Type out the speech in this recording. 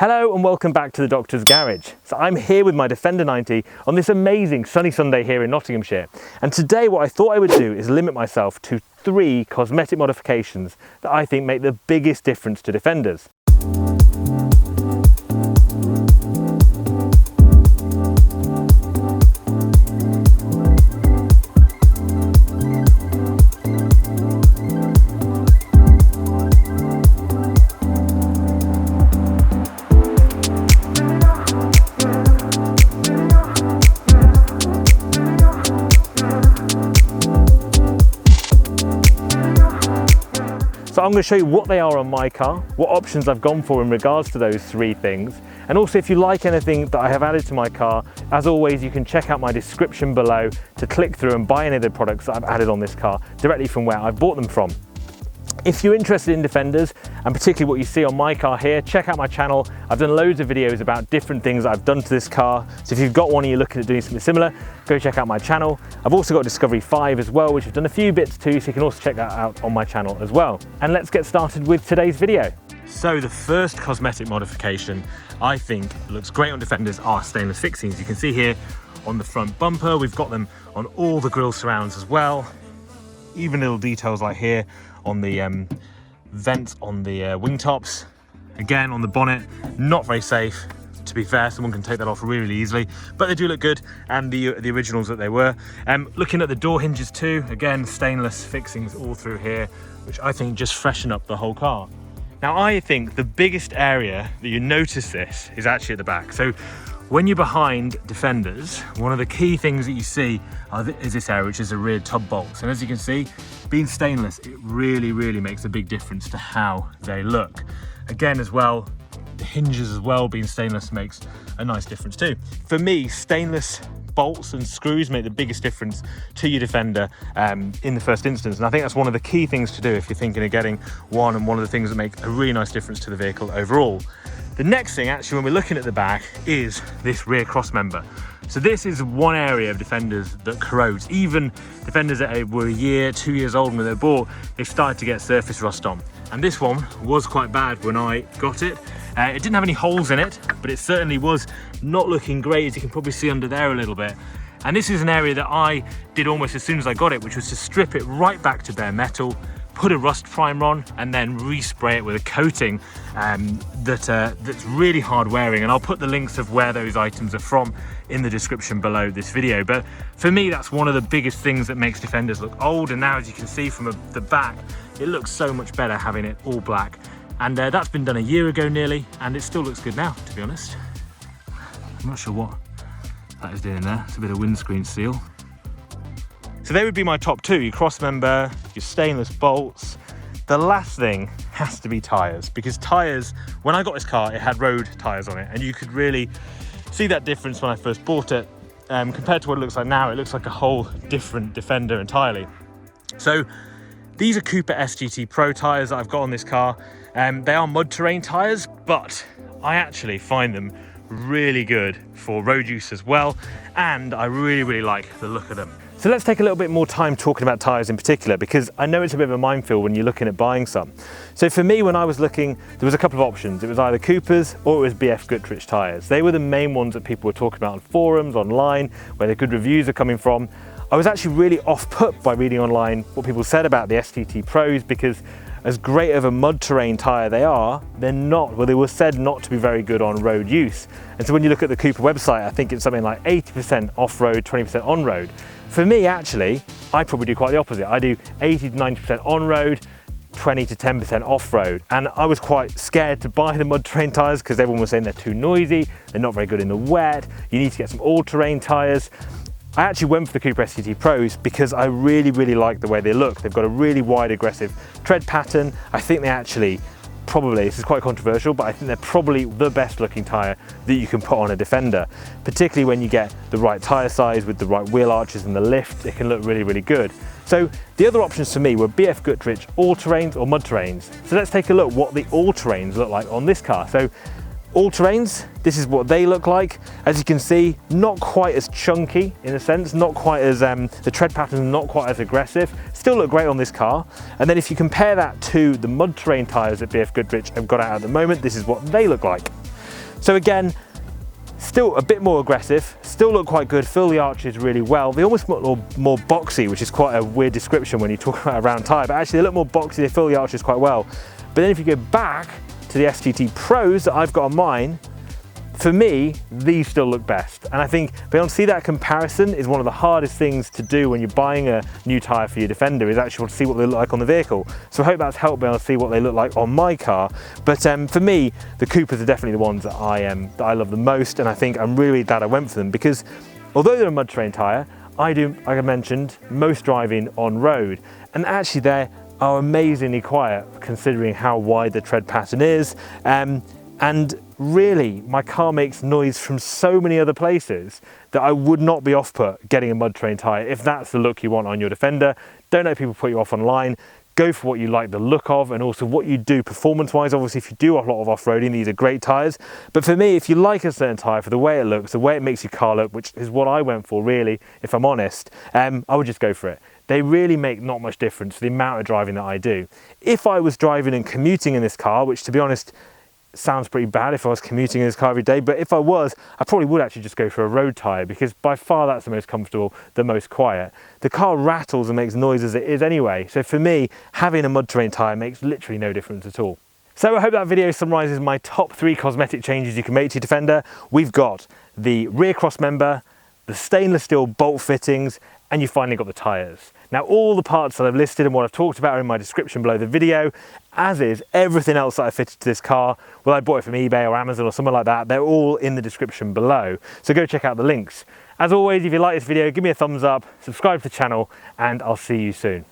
Hello and welcome back to the Doctor's Garage. So I'm here with my Defender 90 on this amazing sunny Sunday here in Nottinghamshire. And today what I thought I would do is limit myself to 3 cosmetic modifications that I think make the biggest difference to Defenders. So I'm going to show you what they are on my car, what options I've gone for in regards to those 3 things, and also if you like anything that I have added to my car, as always you can check out my description below to click through and buy any of the products that I've added on this car directly from where I've bought them from. If you're interested in Defenders, and particularly what you see on my car here, check out my channel. I've done loads of videos about different things that I've done to this car. So if you've got one and you're looking at doing something similar, go check out my channel. I've also got Discovery 5 as well, which I've done a few bits too, so you can also check that out on my channel as well. And let's get started with today's video. So the first cosmetic modification I think looks great on Defenders are stainless fixings. You can see here on the front bumper, we've got them on all the grille surrounds as well. Even little details like here on the vents on the wing tops. Again, on the bonnet, not very safe. To be fair, someone can take that off really easily, but they do look good, and the originals that they were. Looking at the door hinges too, again, stainless fixings all through here, which I think just freshen up the whole car. Now, I think the biggest area that you notice this is actually at the back. So when you're behind Defenders, one of the key things that you see is this area, which is the rear tub bolts. And as you can see, being stainless, it really makes a big difference to how they look. Again, as well, the hinges as well, being stainless makes a nice difference too. For me, stainless bolts and screws make the biggest difference to your Defender in the first instance. And I think that's one of the key things to do if you're thinking of getting one, and one of the things that make a really nice difference to the vehicle overall. The next thing, actually, when we're looking at the back, is this rear cross member. So this is one area of Defenders that corrodes. Even Defenders that were a year, 2 years old when they were bought, they've started to get surface rust on. And this one was quite bad when I got it. It didn't have any holes in it, but it certainly was not looking great, as you can probably see under there a little bit. And this is an area that I did almost as soon as I got it, which was to strip it right back to bare metal, put a rust primer on, and then respray it with a coating that's really hard wearing. And I'll put the links of where those items are from in the description below this video. But for me, that's one of the biggest things that makes Defenders look old. And now, as you can see from the back, it looks so much better having it all black. And that's been done a year ago nearly, and it still looks good now, to be honest. I'm not sure what that is doing there. It's a bit of windscreen seal. So they would be my top 2, your cross member, your stainless bolts. The last thing has to be tyres, because tyres, when I got this car, it had road tyres on it, and you could really see that difference when I first bought it. Compared to what it looks like now, it looks like a whole different Defender entirely. So these are Cooper SGT Pro tyres that I've got on this car. They are mud terrain tyres, but I actually find them really good for road use as well, and I really like the look of them. So let's take a little bit more time talking about tyres in particular, because I know it's a bit of a minefield when you're looking at buying some. So for me, when I was looking, there was a couple of options. It was either Coopers or it was BF Goodrich tyres. They were the main ones that people were talking about on forums, online, where the good reviews are coming from. I was actually really off-put by reading online what people said about the SGT Pros, because as great of a mud terrain tyre they are, they're not, well, they were said not to be very good on road use. And so when you look at the Cooper website, I think it's something like 80% off-road, 20% on-road. For me, actually, I probably do quite the opposite. I do 80 to 90% on-road, 20 to 10% off-road. And I was quite scared to buy the mud terrain tyres because everyone was saying they're too noisy, they're not very good in the wet, you need to get some all-terrain tyres. I actually went for the Cooper SGT Pros because I really like the way they look. They've got a really wide, aggressive tread pattern. I think they actually probably, this is quite controversial, but I think they're probably the best looking tyre that you can put on a Defender, particularly when you get the right tyre size with the right wheel arches and the lift. It can look really good. So the other options for me were BF Goodrich all-terrains or mud terrains. So let's take a look what the all-terrains look like on this car. So all-terrains, this is what they look like. As you can see, not quite as chunky in a sense, not quite as, the tread pattern is not quite as aggressive, still look great on this car. And then if you compare that to the mud terrain tyres that BF Goodrich have got out at the moment, this is what they look like. So again, still a bit more aggressive, still look quite good, fill the arches really well. They almost look more boxy, which is quite a weird description when you talk about a round tyre, but actually they look more boxy, they fill the arches quite well. But then if you go back to the STT Pros that I've got on mine, for me, these still look best. And I think being able to see that comparison is one of the hardest things to do when you're buying a new tyre for your Defender, is actually to see what they look like on the vehicle. So I hope that's helped me able to see what they look like on my car. But for me, the Coopers are definitely the ones that I love the most, and I think I'm really glad I went for them, because although they're a mud terrain tyre, I do, like I mentioned, most driving on road, and actually they are amazingly quiet considering how wide the tread pattern is. And really, my car makes noise from so many other places that I would not be off-put getting a mud terrain tyre if that's the look you want on your Defender. Don't let people put you off online. Go for what you like the look of, and also what you do performance-wise. Obviously, if you do a lot of off-roading, these are great tyres. But for me, if you like a certain tyre for the way it looks, the way it makes your car look, which is what I went for really, if I'm honest, I would just go for it. They really make not much difference to the amount of driving that I do. If I was driving and commuting in this car, which to be honest, sounds pretty bad if I was commuting in this car every day, but if I was, I probably would actually just go for a road tyre, because by far that's the most comfortable, the most quiet. The car rattles and makes noise as it is anyway, so for me, having a mud terrain tyre makes literally no difference at all. So I hope that video summarises my top 3 cosmetic changes you can make to your Defender. We've got the rear cross member, the stainless steel bolt fittings, and you finally got the tyres. Now all the parts that I've listed and what I've talked about are in my description below the video, as is everything else that I fitted to this car. Well, I bought it from eBay or Amazon or something like that. They're all in the description below, so go check out the links. As always, if you like this video, give me a thumbs up, subscribe to the channel, and I'll see you soon.